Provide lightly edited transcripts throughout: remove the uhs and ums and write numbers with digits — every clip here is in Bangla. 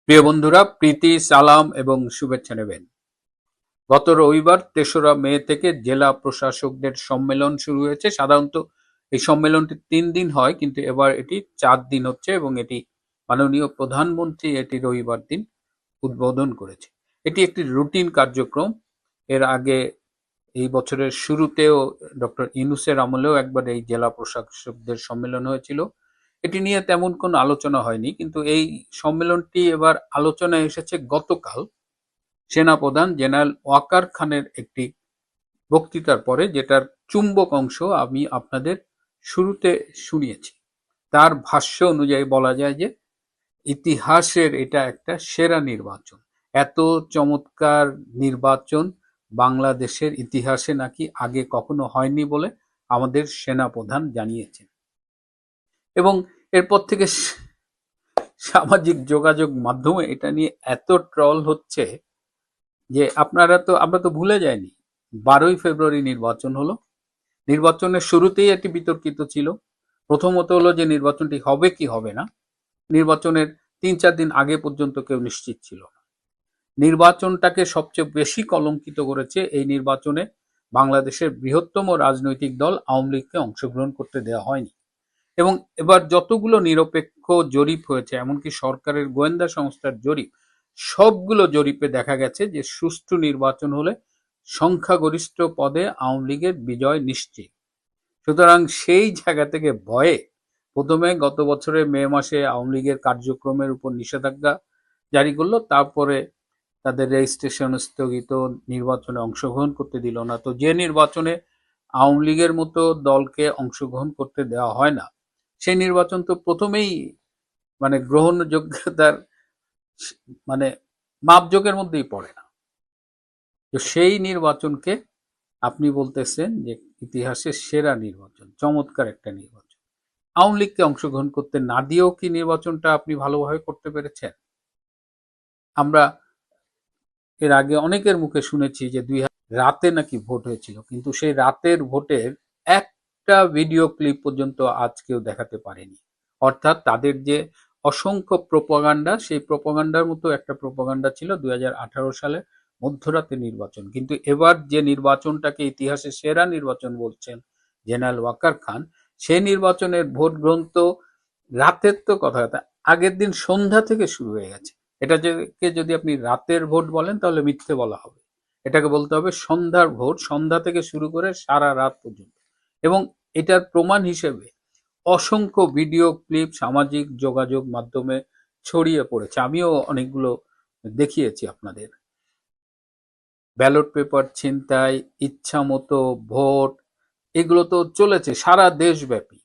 প্রিয় বন্ধুরা, প্রীতি, সালাম এবং শুভেচ্ছা নেবেন। গত রবিবার ৩রা মে থেকে জেলা প্রশাসকদের সম্মেলন শুরু হয়েছে। সাধারণত এই সম্মেলনটি ৩ দিন হয়, কিন্তু এবার এটি ৪ দিন হচ্ছে এবং এটি মাননীয় প্রধানমন্ত্রী এটি রবিবার দিন উদ্বোধন করেছে। এটি একটি রুটিন কার্যক্রম। এর আগে এই বছরের শুরুতেও ডক্টর ইউনূসের আমলেও একবার এই জেলা প্রশাসকদের সম্মেলন হয়েছিল। এটি নিয়ে তেমন কোনো আলোচনা হয়নি, কিন্তু এই সম্মেলনটি এবার আলোচনায় এসেছে গতকাল সেনাপ্রধান জেনারেল ওয়াকার খানের একটি বক্তৃতার পরে, যেটার চুম্বক অংশ আমি আপনাদের শুরুতে শুনিয়েছি। তার ভাষ্য অনুযায়ী বলা যায় যে ইতিহাসের এটা একটা সেরা নির্বাচন। এত চমৎকার নির্বাচন বাংলাদেশের ইতিহাসে নাকি আগে কখনো হয়নি বলে আমাদের সেনাপ্রধান জানিয়েছেন। এবং এরপর থেকে সামাজিক যোগাযোগ মাধ্যমে এটা নিয়ে এত ট্রল হচ্ছে যে আমরা তো ভুলে যাইনি 12ই ফেব্রুয়ারি নির্বাচন হলো। নির্বাচনের শুরুতেই এটি বিতর্কিত ছিল। প্রথমত হলো যে নির্বাচনটি হবে কি হবে না, নির্বাচনের ৩-৪ দিন আগে পর্যন্ত কেউ নিশ্চিত ছিল না। নির্বাচনটাকে সবচেয়ে বেশি কলঙ্কিত করেছে এই নির্বাচনে বাংলাদেশের বৃহত্তম রাজনৈতিক দল আওয়ামী লীগকে অংশগ্রহণ করতে দেওয়া হয়নি। এবং এবার যতগুলো নিরপেক্ষ জরিপ হয়েছে, এমনকি সরকারের গোয়েন্দা সংস্থার জরিপ, সবগুলো জরিপে দেখা গেছে যে সুষ্ঠু নির্বাচন হলে সংখ্যাগরিষ্ঠ পদে আওয়ামী লীগের বিজয় নিশ্চিত। সুতরাং সেই জায়গা থেকে ভয়ে প্রথমে গত বছরের মে মাসে আওয়ামী লীগের কার্যক্রমের উপর নিষেধাজ্ঞা জারি করলো, তারপরে তাদের রেজিস্ট্রেশন স্থগিত, নির্বাচনে অংশগ্রহণ করতে দিল না। তো যে নির্বাচনে আওয়ামী লীগের মতো দলকে অংশগ্রহণ করতে দেওয়া হয় না, সেই নির্বাচন তো প্রথমেই গ্রহণযোগ্যতার মানে মাপযোগের মধ্যেই পড়ে না। তো সেই নির্বাচনকে আপনি বলতেছেন যে ইতিহাসের সেরা নির্বাচন, চমৎকার একটা নির্বাচন। আওয়ামী লীগকে অংশগ্রহণ করতে না দিয়েও কি নির্বাচনটা আপনি ভালোভাবে করতে পেরেছেন? আমরা এর আগে অনেকের মুখে শুনেছি যে রাতে নাকি ভোট হয়েছিল, কিন্তু সেই রাতের ভোটের একটা ভিডিও ক্লিপ পর্যন্ত আজ কেউ দেখাতে পারেনি। অর্থাৎ তাদের যে অসংখ্য প্রোপাগান্ডা, সেই প্রোপাগান্ডার মতো একটা প্রোপাগান্ডা ছিল 2018 সালে মধ্যরাতে নির্বাচন। কিন্তু এবার যে নির্বাচনটাকে ইতিহাসে সেরা নির্বাচন বলছেন জেনারেল ওয়াকার খান, সেই নির্বাচনের ভোট গ্রহণ তো রাতের তো কথা, আগের দিন সন্ধ্যা থেকে শুরু হয়ে গেছে। এটাকে যদি আপনি রাতের ভোট বলেন তাহলে মিথ্যে বলা হবে। এটাকে বলতে হবে সন্ধ্যার ভোট, সন্ধ্যা থেকে শুরু করে সারা রাত পর্যন্ত। এবং এটার প্রমাণ হিসেবে অসংখ্য ভিডিও ক্লিপ সামাজিক যোগাযোগ মাধ্যমে ছড়িয়ে পড়েছে। আমিও অনেকগুলো দেখিয়েছি আপনাদের। ব্যালট পেপার ছিনতাই, ইচ্ছা মতো ভোট, এগুলো তো চলেছে সারা দেশব্যাপী।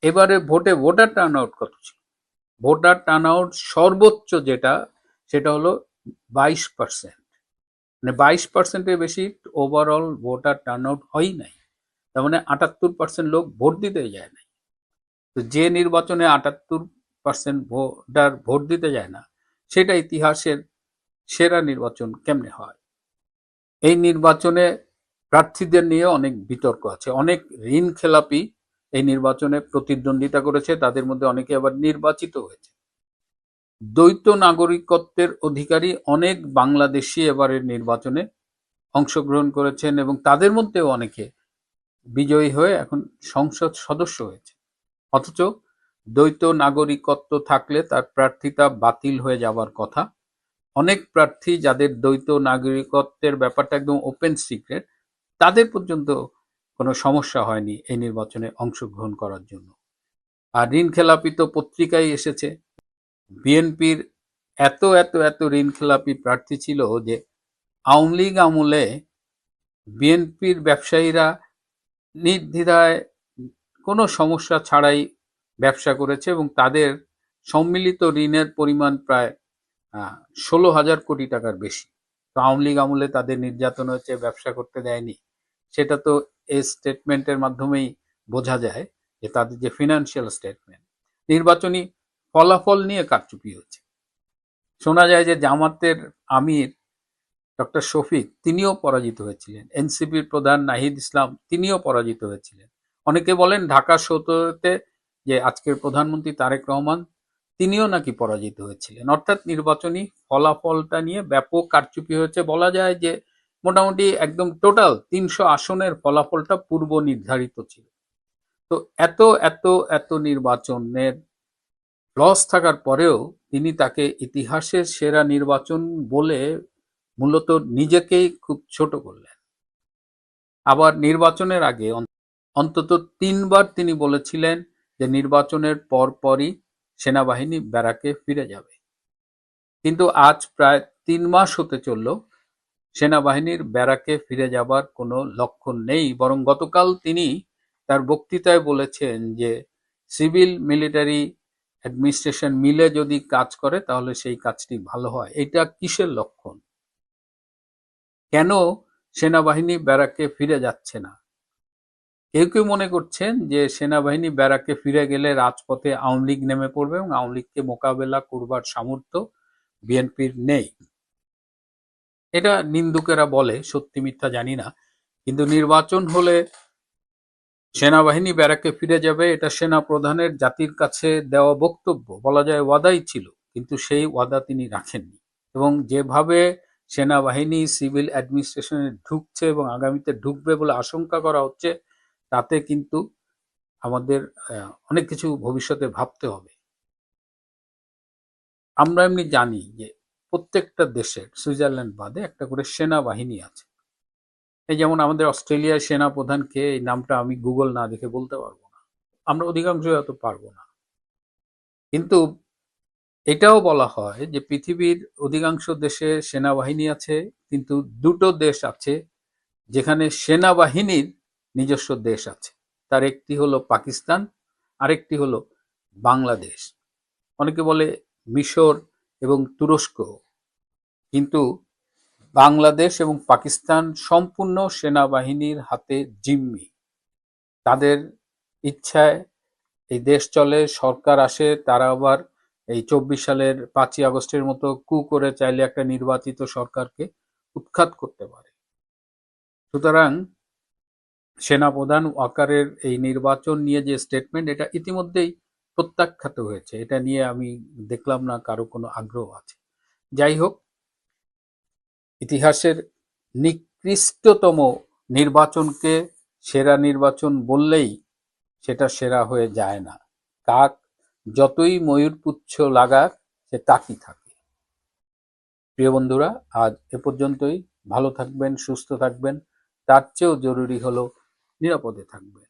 এবারে ভোটে ভোটার টার্ন আউট কত ছিল? ভোটার টার্ন আউট সর্বোচ্চ যেটা, সেটা হলো 22%। মানে 22%-এর বেশি ওভারঅল ভোটার টার্ন আউট হয়ই নাই। তার মানে 78% লোক ভোট দিতে যায় নাই। তো যে নির্বাচনে 78% ভোটার ভোট দিতে যায় না, সেটা ইতিহাসের সেরা নির্বাচন কেমনে হয়? এই নির্বাচনে প্রার্থীদের নিয়ে অনেক বিতর্ক আছে। অনেক ঋণ খেলাপি এই নির্বাচনে প্রতিদ্বন্দ্বিতা করেছে, তাদের মধ্যে অনেকে আবার নির্বাচিত হয়েছে। দ্বৈত নাগরিকত্বের অধিকারী অনেক বাংলাদেশি এবারের নির্বাচনে অংশগ্রহণ করেছেন এবং তাদের মধ্যেও অনেকে বিজয়ী হয়ে এখন সংসদ সদস্য হয়েছে। অথচ দ্বৈত নাগরিকত্ব থাকলে তার প্রার্থিতা বাতিল হয়ে যাবার কথা। অনেক প্রার্থী যাদের দ্বৈত নাগরিকত্বের ব্যাপারটা একদম ওপেন সিক্রেট, তাদের পর্যন্ত কোনো সমস্যা হয়নি এই নির্বাচনে অংশগ্রহণ করার জন্য। আর ঋণ খেলাপি তো পত্রিকায় এসেছে। বিএনপির এত এত এত ঋণ খেলাপি প্রার্থী ছিল যে আওয়ামী লীগ আমলে বিএনপির ব্যবসায়ীরা নির্দ্বিধায় কোনো সমস্যা ছাড়াই ব্যবসা করেছে এবং তাদের সম্মিলিত ঋণের পরিমাণ প্রায় 16,000 কোটি টাকার বেশি। তো আওয়ামী লীগ আমলে তাদের নির্যাতন হয়েছে, ব্যবসা করতে দেয়নি, সেটা তো এই স্টেটমেন্টের মাধ্যমেই বোঝা যায় যে তাদের যে ফিনান্সিয়াল স্টেটমেন্ট। নির্বাচনী ফলাফল নিয়ে কারচুপি হচ্ছে। শোনা যায় যে জামাতের আমির ডক্টর শফিক তিনিও পরাজিত হয়েছিলেন, এনসিপির প্রধান নাহিদ ইসলাম তিনিও পরাজিত হয়েছিলেন। অনেকে বলেন ঢাকা সতেরোতে যে আজকের প্রধানমন্ত্রী তারেক রহমান, তিনিও নাকি পরাজিত হয়েছিলেন। অর্থাৎ নির্বাচনী ফলাফলটা নিয়ে ব্যাপক কারচুপি হয়েছে। বলা যায় যে মোটামুটি একদম টোটাল 300 আসনের ফলাফলটা পূর্ব নির্ধারিত ছিল। তো এত এত এত নির্বাচনের লস থাকার পরেও তিনি তাকে ইতিহাসের সেরা নির্বাচন বলে মূলত নিজেকেই খুব ছোট করলেন। আবার নির্বাচনের আগে অন্তত 3বার তিনি বলেছিলেন যে নির্বাচনের পরপরই সেনাবাহিনী ব্যারাকে ফিরে যাবে। কিন্তু আজ প্রায় 3 মাস হতে চলল, সেনাবাহিনীর ব্যারাকে ফিরে যাবার কোনো লক্ষণ নেই। বরং গতকাল তিনি তার বক্তৃতায় বলেছেন যে সিভিল মিলিটারি অ্যাডমিনিস্ট্রেশন মিলে যদি কাজ করে তাহলে সেই কাজটি ভালো হয়। এটা কিসের লক্ষণ? কেন সেনাবাহিনী ব্যারাকে ফিরে যাচ্ছে না? কেউ কেউ মনে করছেন যে সেনাবাহিনী ব্যারাকে ফিরে গেলে রাজপথে আওয়ামী লীগ নেমে পড়বে এবং আওয়ামী লীগকে মোকাবেলা করবার সামর্থ্য বিএনপির নেই। এটা নিন্দুকেরা বলে, সত্যি মিথ্যা জানি না। কিন্তু নির্বাচন হলে সেনাবাহিনী ব্যারাকে ফিরে যাবে, এটা সেনা প্রধানের জাতির কাছে দেওয়া বক্তব্য, বলা যায় ওয়াদাই ছিল, কিন্তু সেই ওয়াদা তিনি রাখেননি। এবং যেভাবে সেনাবাহিনী সিভিল অ্যাডমিনিস্ট্রেশনে ঢুকছে এবং আগামীতে ঢুকবে বলে আশঙ্কা করা হচ্ছে, তাতে কিন্তু আমাদের অনেক কিছু ভবিষ্যতে ভাবতে হবে। আমরা এমনি জানি যে প্রত্যেকটা দেশের, সুইজারল্যান্ড বাদে, একটা করে সেনাবাহিনী আছে। এই যেমন আমাদের অস্ট্রেলিয়ার সেনা প্রধানকে, এই নামটা আমি গুগল না দেখে বলতে পারবো না, আমরা অধিকাংশ হয়তো পারবো না। কিন্তু এটাও বলা হয় যে পৃথিবীর অধিকাংশ দেশে সেনাবাহিনী আছে, কিন্তু দুটো দেশ আছে যেখানে সেনাবাহিনীর নিজস্ব দেশ আছে। তার একটি হলো পাকিস্তান, আরেকটি হলো বাংলাদেশ। অনেকে বলে মিশর এবং তুরস্ক, কিন্তু বাংলাদেশ এবং পাকিস্তান সম্পূর্ণ সেনাবাহিনীর হাতে জিম্মি। তাদের ইচ্ছায় এই দেশ চলে, সরকার আসে, তারা আবার এই 24 সালের 5ই আগস্টের মতো কু করে চাইলে একটা নির্বাচিত সরকারকে উৎখাত করতে পারে। সুতরাং সেনাপ্রধান ওয়াকারের এই নির্বাচন নিয়ে যে স্টেটমেন্ট, এটা ইতিমধ্যেই প্রত্যাখ্যাত হয়েছে। এটা নিয়ে আমি দেখলাম না কারো কোনো আগ্রহ আছে। যাই হোক, ইতিহাসের নিকৃষ্টতম নির্বাচনকে সেরা নির্বাচন বললেই সেটা সেরা হয়ে যায় না। কাক যতই ময়ূরপুচ্ছ লাগাক, সে তাকই থাকে। প্রিয় বন্ধুরা, আজ এ পর্যন্তই। ভালো থাকবেন, সুস্থ থাকবেন, তার চেয়েও জরুরি হলো নিরাপদে থাকবেন।